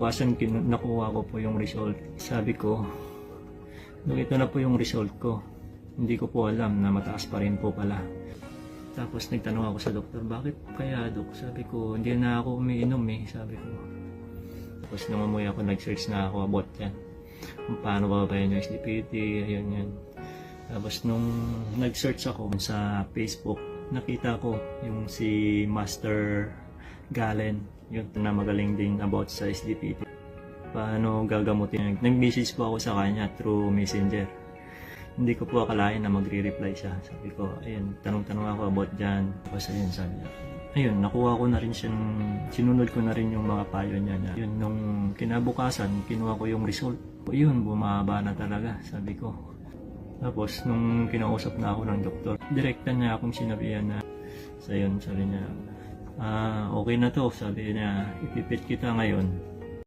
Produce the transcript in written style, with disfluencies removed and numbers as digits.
Nakuha ko po yung result. Sabi ko, ito na po yung result ko. Hindi ko po alam na mataas pa rin po pala. Tapos nagtanong ako sa doktor, bakit kaya dok? Sabi ko, hindi na ako umiinom sabi ko. Tapos nung umuwi ako, nag-search na ako about yan. Kung paano babayan yung SDPT, ayun yan. Tapos nung nag-search ako sa Facebook, nakita ko yung si Master Galen, yun na magaling din about sa SDPT. Paano gagamutin? Nag-message po ako sa kanya through Messenger. Hindi ko po akalain na magre-reply siya. Sabi ko, ayun, tanong-tanong ako about dyan. Tapos ayun, sabi niya. Ayun, nakuha ko na rin siyang, sinunod ko na rin yung mga payo niya. Yun, nung kinabukasan, kinuha ko yung result. Yun, bumaba na talaga, sabi ko. Tapos, nung kinausap na ako ng doktor, direkta niya akong sinabihan na, so yun, sabi niya, okay na to, sabi niya, ipipit kita ngayon.